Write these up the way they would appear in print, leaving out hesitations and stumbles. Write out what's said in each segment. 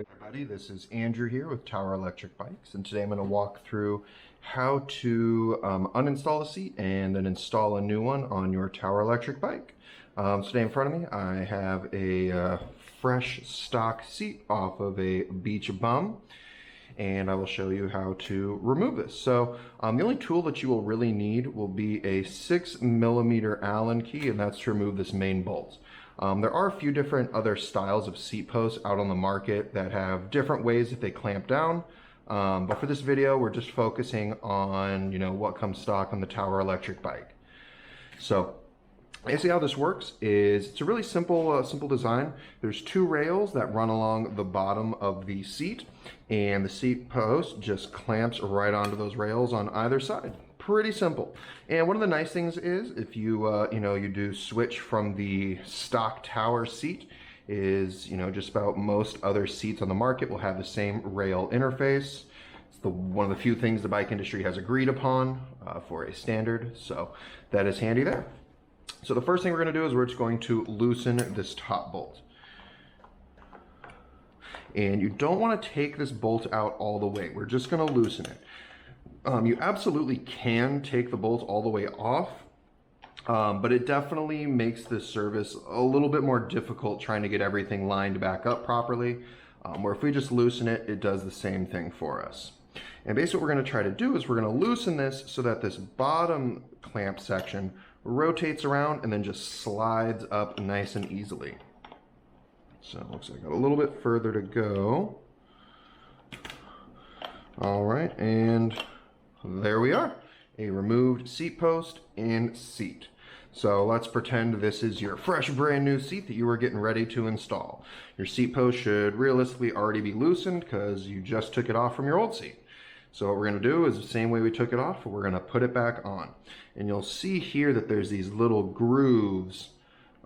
Everybody, this is Andrew here with Tower Electric Bikes, and today I'm going to walk through how to uninstall a seat and then install a new one on your Tower Electric bike. Today in front of me I have a fresh stock seat off of a Beach Bum, and I will show you how to remove this. So the only tool that you will really need will be a 6mm Allen key, and that's to remove this main bolt. There are a few different other styles of seat posts out on the market that have different ways that they clamp down. But for this video, we're just focusing on, what comes stock on the Tower Electric bike. So basically how this works is it's a really simple design. There's two rails that run along the bottom of the seat, and the seat post just clamps right onto those rails on either side. Pretty simple. And one of the nice things is if you you do switch from the stock Tower seat, is just about most other seats on the market will have the same rail interface. It's one of the few things the bike industry has agreed upon for a standard, so that is handy there. So the first thing we're going to do is we're just going to loosen this top bolt. And you don't want to take this bolt out all the way. We're just going to loosen it. You absolutely can take the bolt all the way off, but it definitely makes this service a little bit more difficult trying to get everything lined back up properly, where if we just loosen it, it does the same thing for us. And basically what we're going to try to do is we're going to loosen this so that this bottom clamp section rotates around and then just slides up nice and easily. So it looks like I got a little bit further to go. All right, and there we are, a removed seat post and seat. So let's pretend this is your fresh brand new seat that you were getting ready to install. Your seat post should realistically already be loosened because you just took it off from your old seat. So what we're going to do is the same way we took it off, we're going to put it back on. And you'll see here that there's these little grooves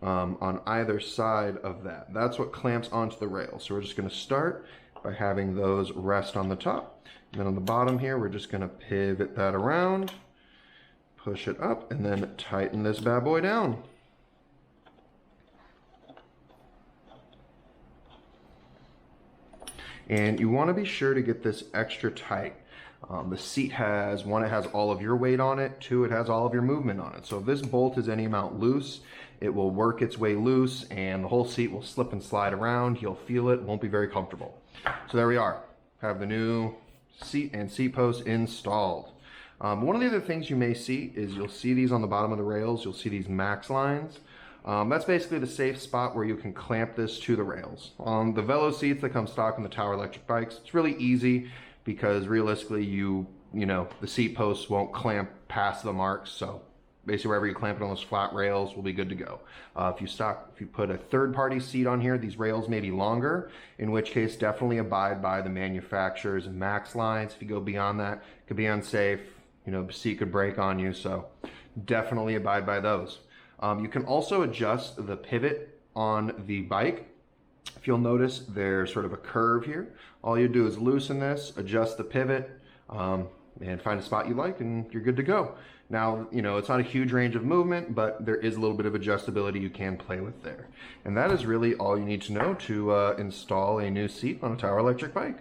on either side of that. That's what clamps onto the rail. So we're just going to start by having those rest on the top. And then on the bottom here, we're just going to pivot that around, push it up, and then tighten this bad boy down. And you want to be sure to get this extra tight. The seat has, one, it has all of your weight on it, two, it has all of your movement on it. So if this bolt is any amount loose, it will work its way loose and the whole seat will slip and slide around. You'll feel it, won't be very comfortable. So there we are, have the new seat and seat post installed. One of the other things you may see is you'll see these on the bottom of the rails, you'll see these max lines. That's basically the safe spot where you can clamp this to the rails. On the Velo seats that come stock on the Tower Electric bikes, it's really easy because realistically the seat posts won't clamp past the marks, so basically wherever you clamp it on those flat rails will be good to go. If you put a third-party seat on here, these rails may be longer, in which case definitely abide by the manufacturer's max lines. If you go beyond that, it could be unsafe, the seat could break on you, so definitely abide by those. You can also adjust the pivot on the bike. If you'll notice, there's sort of a curve here. All you do is loosen this, adjust the pivot, and find a spot you like, and you're good to go. Now, it's not a huge range of movement, but there is a little bit of adjustability you can play with there. And that is really all you need to know to install a new seat on a Tower Electric bike.